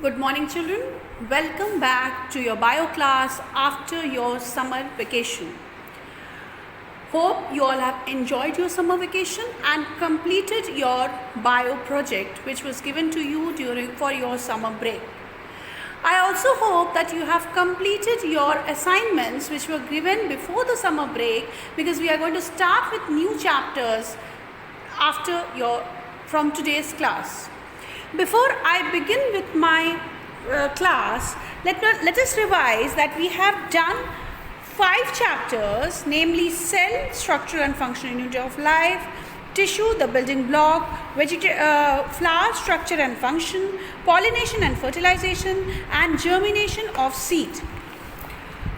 Good morning, children. Welcome back to your bio class after your summer vacation. Hope you all have enjoyed your summer vacation and completed your bio project which was given to you for your summer break. I also hope that you have completed your assignments which were given before the summer break, because we are going to start with new chapters from today's class. Before I begin with my class, let us revise that we have done 5 chapters, namely cell, structure and functional unit of life, tissue, the building block, flower, structure and function, pollination and fertilization, and germination of seed.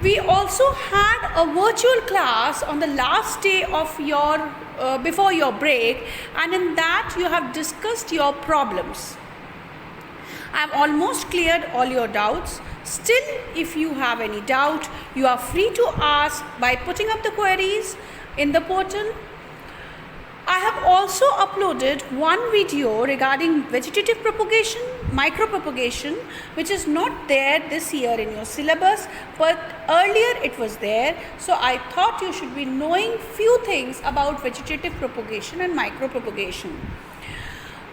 We also had a virtual class on the last day of your before your break, and in that you have discussed your problems. I have almost cleared all your doubts. Still, if you have any doubt, you are free to ask by putting up the queries in the portal. I have also uploaded one video regarding vegetative propagation, micropropagation, which is not there this year in your syllabus, but earlier it was there. So I thought you should be knowing few things about vegetative propagation and micropropagation.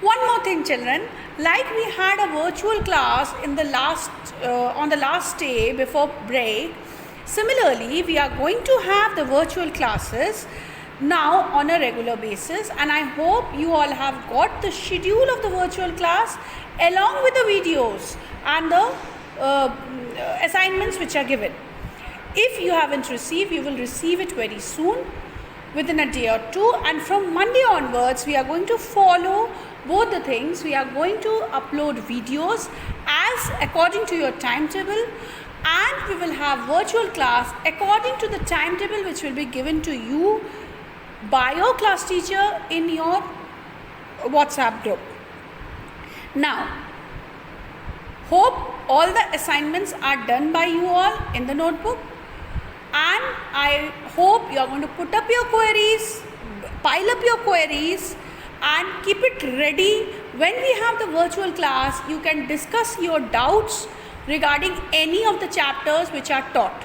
One more thing, children, like we had a virtual class on the last day before break, similarly we are going to have the virtual classes now on a regular basis, and I hope you all have got the schedule of the virtual class along with the videos and the assignments which are given. If you haven't received, you will receive it very soon, within a day or two, and from Monday onwards we are going to follow both the things. We are going to upload videos as according to your timetable, and we will have virtual class according to the timetable which will be given to you by your class teacher in your WhatsApp group. Now, hope all the assignments are done by you all in the notebook, and I hope you are going to put up your queries, pile up your queries, and keep it ready. When we have the virtual class, you can discuss your doubts regarding any of the chapters which are taught.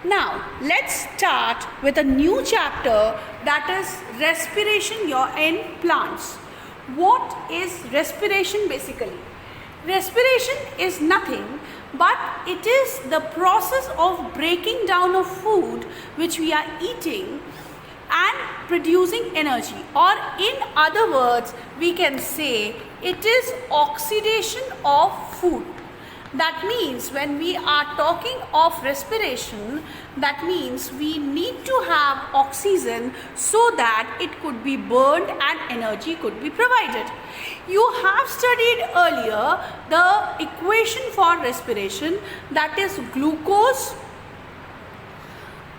Now, let's start with a new chapter, that is respiration in plants. What is respiration basically? Respiration is nothing but it is the process of breaking down of food which we are eating and producing energy, or in other words we can say it is oxidation of food. That means when we are talking of respiration, that means we need to have oxygen so that it could be burned and energy could be provided. You have studied earlier the equation for respiration, that is glucose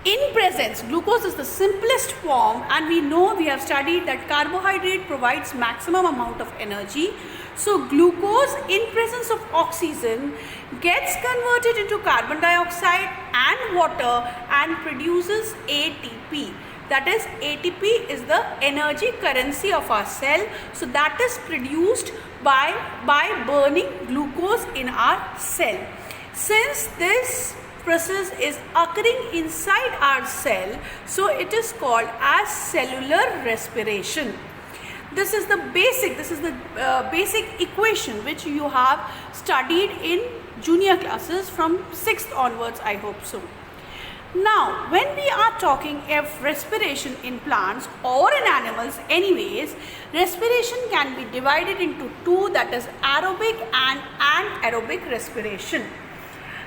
in presence. Glucose is the simplest form, and we know, we have studied that carbohydrate provides maximum amount of energy. So glucose in presence of oxygen gets converted into carbon dioxide and water and produces ATP. That is, ATP is the energy currency of our cell. So that is produced by burning glucose in our cell. Since this process is occurring inside our cell, so it is called as cellular respiration. This is the basic equation which you have studied in junior classes from 6th onwards, I hope so. Now, when we are talking of respiration in plants or in animals anyways, respiration can be divided into two, that is aerobic and anaerobic respiration.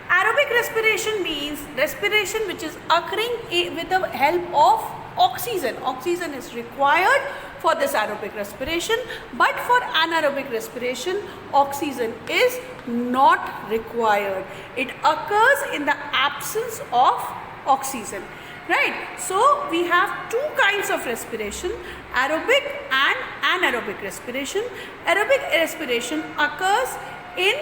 Aerobic respiration means respiration which is occurring with the help of oxygen. Oxygen is required for this aerobic respiration, but for anaerobic respiration, oxygen is not required. It occurs in the absence of oxygen, right? So we have two kinds of respiration, aerobic and anaerobic respiration. Aerobic respiration occurs in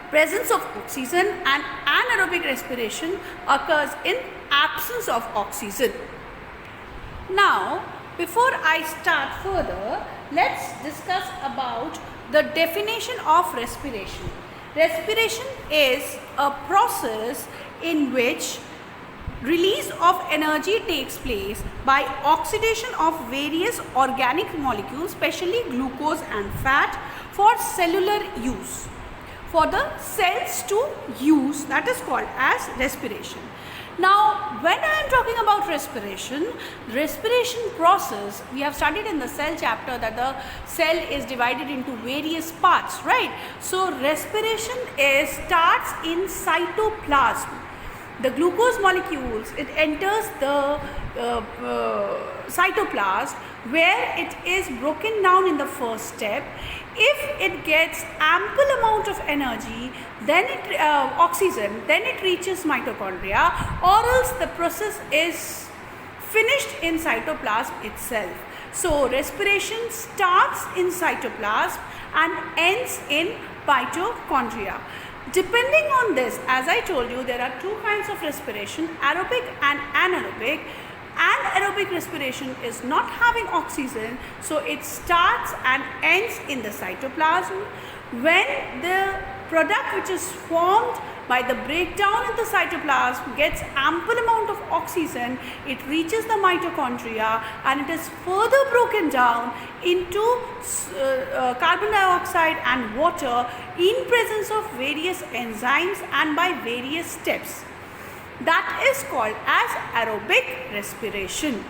presence of oxygen, and anaerobic respiration occurs in absence of oxygen. Now, before I start further, let's discuss about the definition of respiration. Respiration is a process in which release of energy takes place by oxidation of various organic molecules, especially glucose and fat, for cellular use. For the cells to use, that is called as respiration. Now, when I am talking about respiration process, we have studied in the cell chapter that the cell is divided into various parts, right? So, respiration starts in cytoplasm. The glucose molecules, it enters the cytoplasm, where it is broken down in the first step. If it gets ample amount of energy, then oxygen, then it reaches mitochondria, or else the process is finished in cytoplasm itself. So respiration starts in cytoplasm and ends in mitochondria. Depending on this, as I told you, there are two kinds of respiration, aerobic and anaerobic. Anaerobic respiration is not having oxygen, so it starts and ends in the cytoplasm. When the product which is formed by the breakdown in the cytoplasm gets ample amount of oxygen, it reaches the mitochondria and it is further broken down into carbon dioxide and water in presence of various enzymes and by various steps. That is called as aerobic respiration.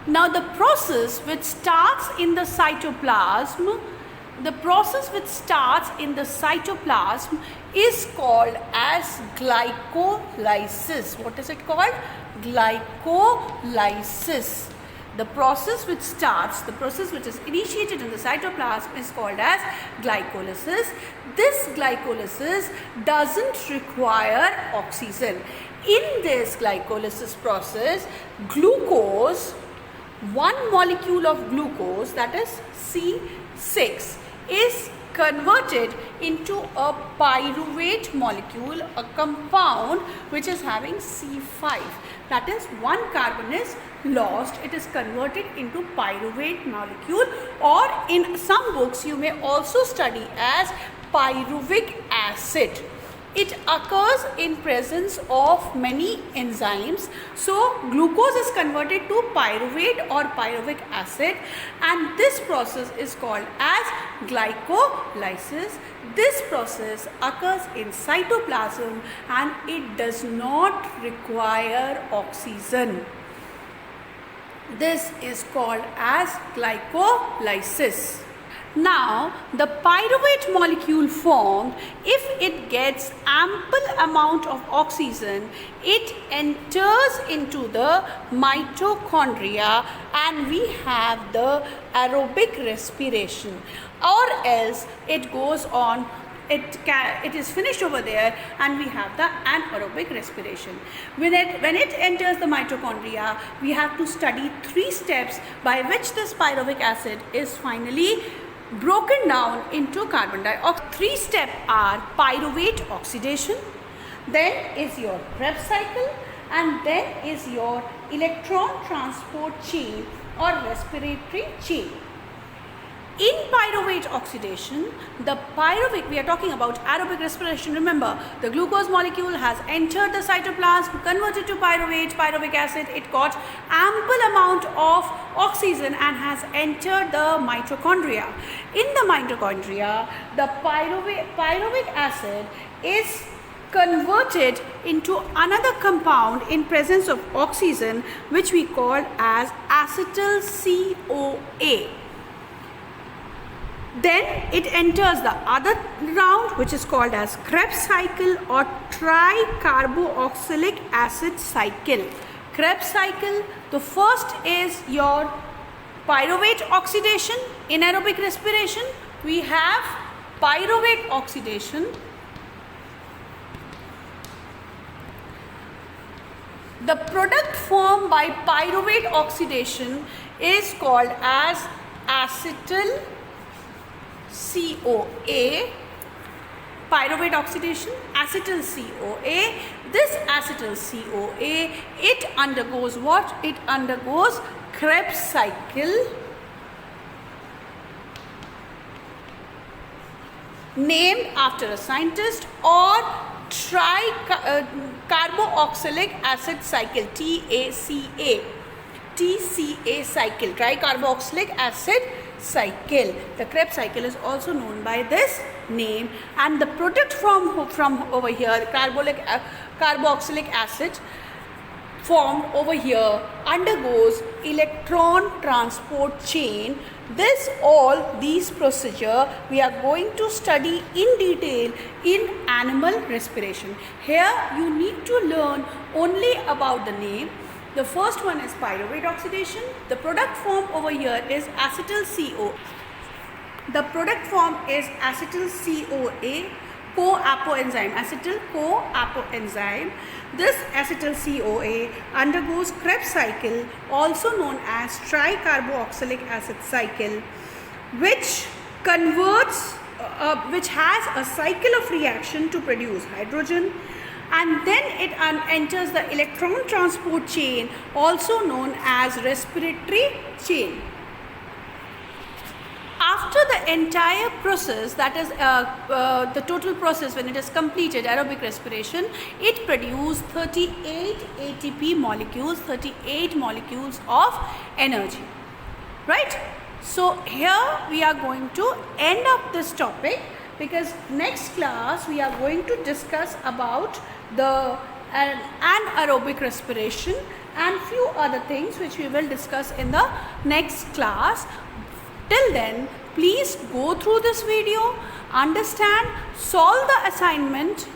Now the process which starts in the cytoplasm, is called as glycolysis. What is it called? Glycolysis. The process which is initiated in the cytoplasm is called as glycolysis. This glycolysis doesn't require oxygen. In this glycolysis process, glucose, one molecule of glucose, that is C6, is converted into a pyruvate molecule, a compound which is having C5. That is, one carbon is lost, it is converted into pyruvate molecule, or in some books you may also study as pyruvic acid. It occurs in presence of many enzymes. So glucose is converted to pyruvate or pyruvic acid, and this process is called as glycolysis. This process occurs in cytoplasm and it does not require oxygen. This is called as glycolysis. Now, the pyruvate molecule formed, if it gets ample amount of oxygen, it enters into the mitochondria and we have the aerobic respiration, or else it goes on, it is finished over there and we have the anaerobic respiration. When it enters the mitochondria, we have to study 3 steps by which this pyruvic acid is finally broken down into carbon dioxide. 3 steps are pyruvate oxidation, then is your Krebs cycle, and then is your electron transport chain or respiratory chain. In pyruvate oxidation, we are talking about aerobic respiration. Remember, the glucose molecule has entered the cytoplasm, converted to pyruvic acid. It got ample amount of oxygen and has entered the mitochondria. In the mitochondria, the pyruvic acid is converted into another compound in presence of oxygen, which we call as acetyl CoA. Then it enters the other round, which is called as Krebs cycle or tricarboxylic acid cycle. Krebs cycle, the first is your pyruvate oxidation. In aerobic respiration, we have pyruvate oxidation. The product formed by pyruvate oxidation is called as acetyl CoA, pyruvate oxidation, acetyl CoA. This acetyl CoA, it undergoes what? It undergoes Krebs cycle. named after a scientist, or carboxylic acid cycle, TCA cycle, tricarboxylic acid cycle. The Krebs cycle is also known by this name, and the product from over here, carboxylic acid formed over here, undergoes electron transport chain. These procedure we are going to study in detail in animal respiration. Here you need to learn only about the name. The first one is pyruvate oxidation. The product form over here is acetyl-CoA. The product form is acetyl-CoA coapoenzyme, acetyl-coapoenzyme. This acetyl-CoA undergoes Krebs cycle, also known as tricarboxylic acid cycle, which converts, which has a cycle of reaction to produce hydrogen, and then it enters the electron transport chain, also known as respiratory chain. After the entire process, that is the total process, when it is completed, aerobic respiration, it produces 38 ATP molecules, 38 molecules of energy, right? So here we are going to end up this topic, because next class we are going to discuss about the anaerobic respiration and few other things which we will discuss in the next class. Till then, please go through this video, understand, solve the assignment,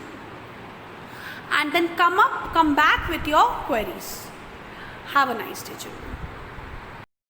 and then come back with your queries. Have a nice day, children.